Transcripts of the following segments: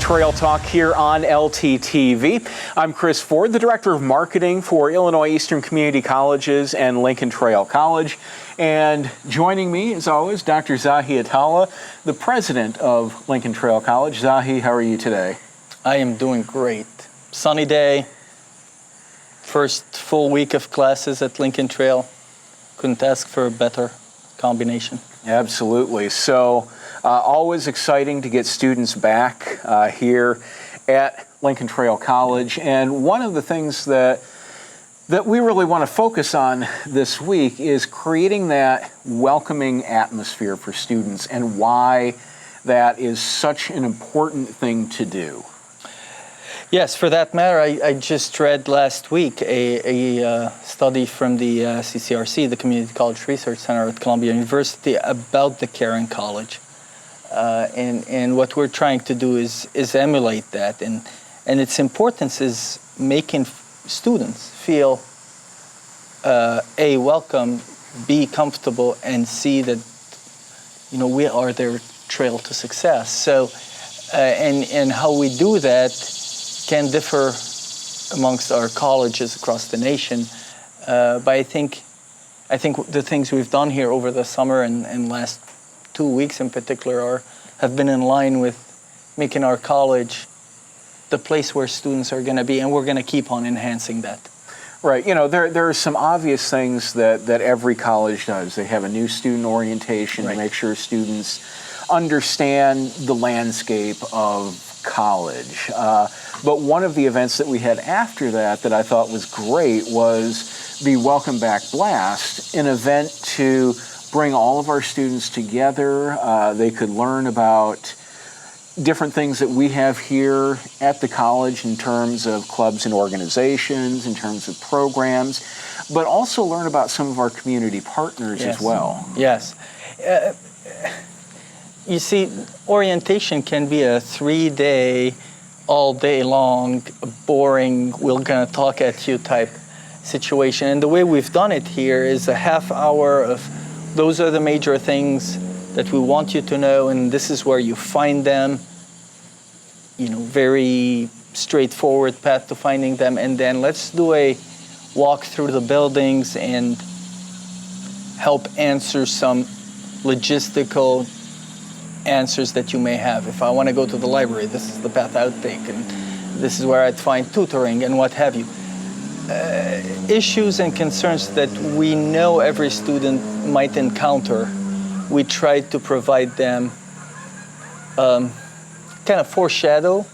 Trail Talk here on LTTV. I'm Chris Forde, the Director of Marketing for Illinois Eastern Community Colleges and Lincoln Trail College. And joining me, as always, Dr. Zahi Atallah, the President of Lincoln Trail College. Zahi, how are you today? I am doing great. Sunny day, first full week of classes at Lincoln Trail. Couldn't ask for a better combination. Absolutely. So, always exciting to get students back here at Lincoln Trail College. And one of the things that we really want to focus on this week is creating that welcoming atmosphere for students and why that is such an important thing to do. Yes, for that matter, I just read last week a study from the CCRC, the Community College Research Center at Columbia University, about the Caring College. And what we're trying to do is emulate that. And its importance is making students feel, A, welcome, B, comfortable, and C, that, you know, we are their trail to success. So, and how we do that can differ amongst our colleges across the nation. But I think the things we've done here over the summer and last 2 weeks in particular have been in line with making our college the place where students are going to be, and we're going to keep on enhancing that. Right. You know, there are some obvious things that every college does. They have a new student orientation to make sure students understand the landscape of college. But one of the events that we had after that I thought was great was the Welcome Back Blast, an event to bring all of our students together. They could learn about different things that we have here at the college in terms of clubs and organizations, in terms of programs, but also learn about some of our community partners as well. Yes. You see, orientation can be a 3-day, all day long, boring, we're going to talk at you type situation. And the way we've done it here is a half hour of those are the major things that we want you to know, and this is where you find them. You know, very straightforward path to finding them. And then let's do a walk through the buildings and help answer some logistical answers that you may have. If I want to go to the library, this is the path I would take, and this is where I'd find tutoring and what have you. Issues and concerns that we know every student might encounter, we try to provide them, kind of foreshadow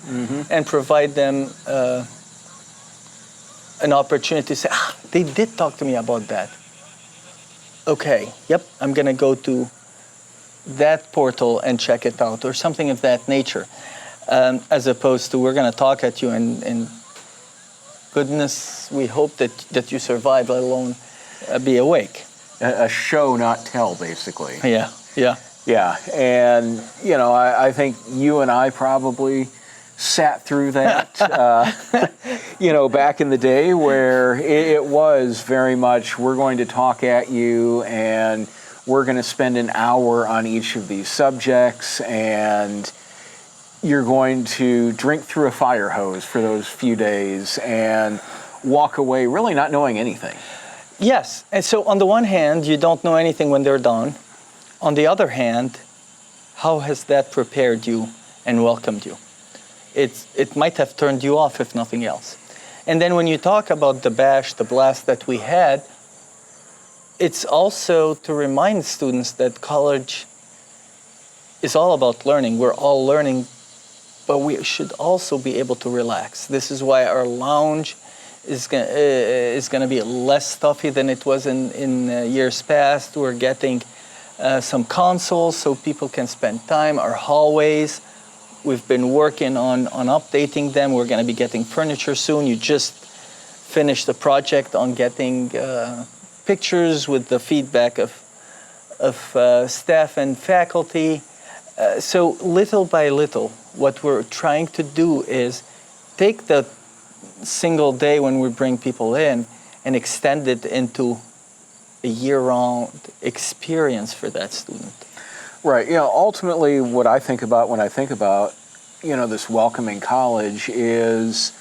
and provide them an opportunity to say, they did talk to me about that. Okay, yep, I'm going to go to that portal and check it out, or something of that nature, as opposed to we're going to talk at you and goodness, we hope that you survive, let alone be awake. A show, not tell, basically. Yeah. And, you know, I think you and I probably sat through that, you know, back in the day where it was very much, we're going to talk at you and we're going to spend an hour on each of these subjects, and you're going to drink through a fire hose for those few days and walk away really not knowing anything. Yes. And so on the one hand, you don't know anything when they're done. On the other hand, how has that prepared you and welcomed you? It might have turned you off, if nothing else. And then when you talk about the bash, the blast that we had, it's also to remind students that college is all about learning. We're all learning, but we should also be able to relax. This is why our lounge is going to be less stuffy than it was in years past. We're getting some consoles so people can spend time. Our hallways, we've been working on updating them. We're going to be getting furniture soon. You just finished a project on getting pictures with the feedback of staff and faculty. So little by little, what we're trying to do is take the single day when we bring people in and extend it into a year-round experience for that student. Right. You know, ultimately what I think about when I think about this welcoming college is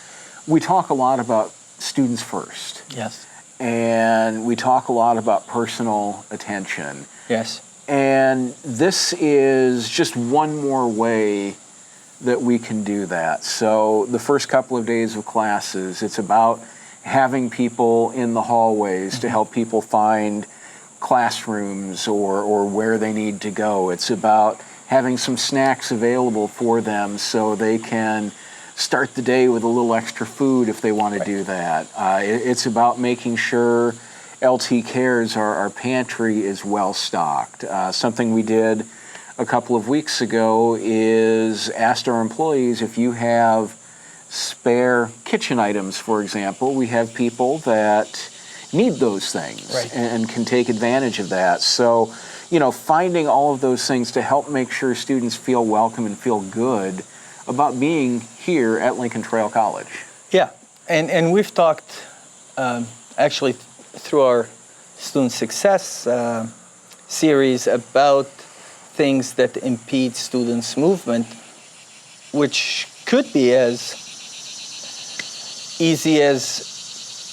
we talk a lot about students first. Yes. And we talk a lot about personal attention. Yes. And this is just one more way that we can do that. So the first couple of days of classes, it's about having people in the hallways to help people find classrooms or where they need to go. It's about having some snacks available for them so they can start the day with a little extra food if they want to do that. It's about making sure LT Cares, our pantry, is well stocked. Something we did a couple of weeks ago is asked our employees if you have spare kitchen items, for example. We have people that need those things and can take advantage of that. So, finding all of those things to help make sure students feel welcome and feel good about being here at Lincoln Trail College. Yeah, and we've talked actually through our student success series about things that impede students' movement, which could be as easy as,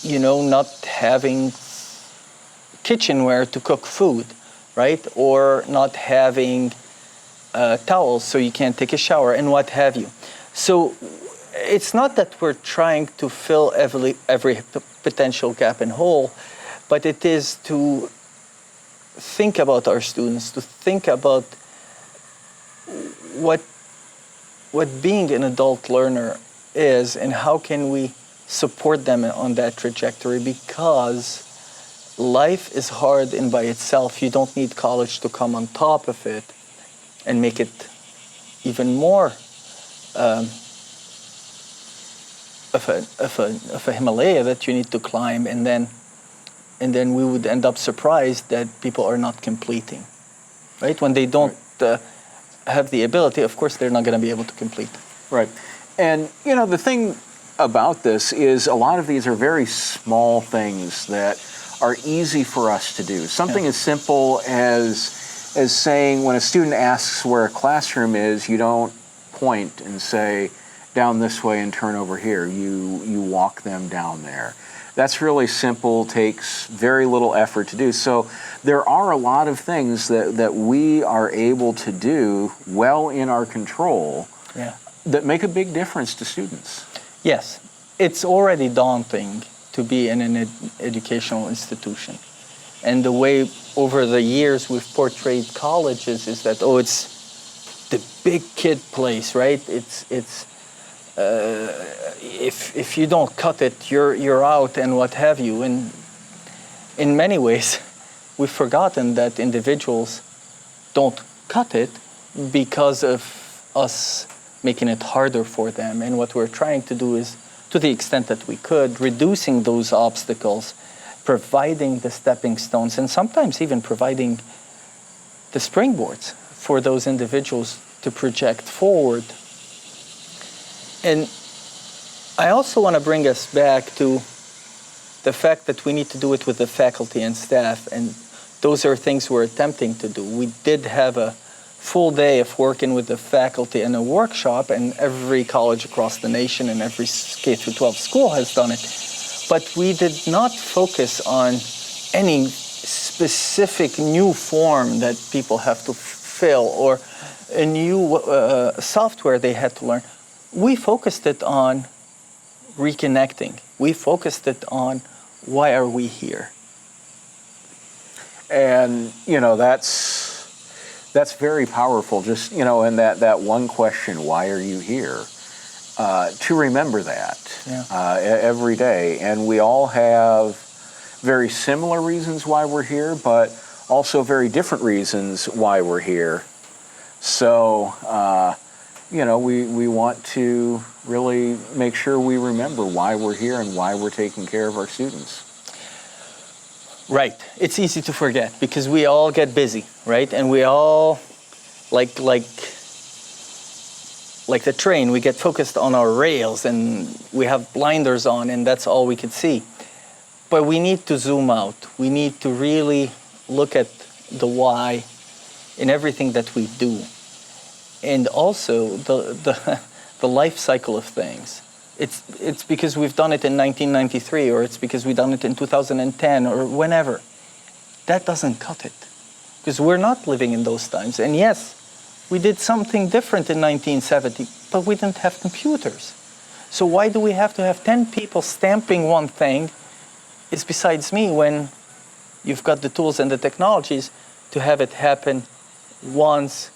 not having kitchenware to cook food, right? Or not having towels so you can't take a shower and what have you. So it's not that we're trying to fill every potential gap and hole, but it is to think about our students, to think about what being an adult learner is and how can we support them on that trajectory, because life is hard in by itself. You don't need college to come on top of it and make it even more of a Himalaya that you need to climb, and then we would end up surprised that people are not completing, right? When they don't have the ability, of course, they're not going to be able to complete. Right. And, the thing about this is a lot of these are very small things that are easy for us to do. Something as simple as saying when a student asks where a classroom is, you don't point and say, down this way and turn over here. You walk them down there. That's really simple, takes very little effort to do. So there are a lot of things that we are able to do well in our control that make a big difference to students. Yes, it's already daunting to be in an educational institution. And the way over the years we've portrayed colleges is that, it's the big kid place, right? It's if you don't cut it, you're out and what have you. And in many ways, we've forgotten that individuals don't cut it because of us making it harder for them. And what we're trying to do is, to the extent that we could, reducing those obstacles, providing the stepping stones, and sometimes even providing the springboards for those individuals to project forward. And I also want to bring us back to the fact that we need to do it with the faculty and staff, and those are things we're attempting to do. We did have a full day of working with the faculty in a workshop, and every college across the nation and every K-12 school has done it. But we did not focus on any specific new form that people have to fill or a new software they had to learn. We focused it on reconnecting. We focused it on why are we here? And, that's very powerful. Just, in that one question, why are you here? To remember that every day. And we all have very similar reasons why we're here, but also very different reasons why we're here. So, we want to really make sure we remember why we're here and why we're taking care of our students. Right. It's easy to forget because we all get busy, right? And we all, like the train, we get focused on our rails and we have blinders on and that's all we can see. But we need to zoom out. We need to really look at the why in everything that we do. And also the life cycle of things. It's because we've done it in 1993, or it's because we've done it in 2010, or whenever. That doesn't cut it, because we're not living in those times. And yes, we did something different in 1970, but we didn't have computers. So why do we have to have 10 people stamping one thing, is besides me, when you've got the tools and the technologies to have it happen once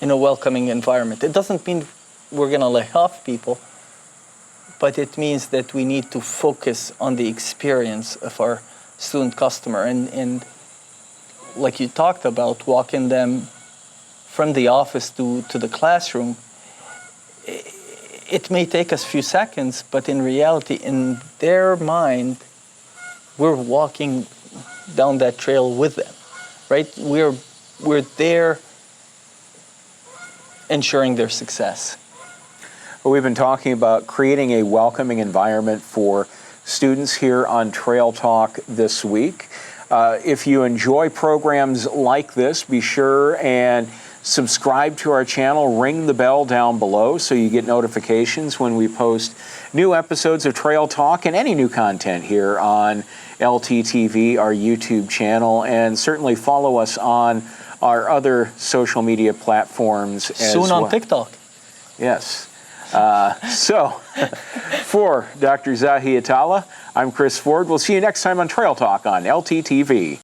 in a welcoming environment? It doesn't mean we're going to lay off people, but it means that we need to focus on the experience of our student customer. And like you talked about, walking them from the office to the classroom, it may take us a few seconds, but in reality, in their mind, we're walking down that trail with them, right? We're there ensuring their success. Well, we've been talking about creating a welcoming environment for students here on Trail Talk this week. If you enjoy programs like this, be sure and subscribe to our channel, ring the bell down below so you get notifications when we post new episodes of Trail Talk and any new content here on LTTV, our YouTube channel, and certainly follow us on our other social media platforms as well. Soon on TikTok. Yes. So, for Dr. Zahi Atallah, I'm Chris Forde. We'll see you next time on Trail Talk on LTTV.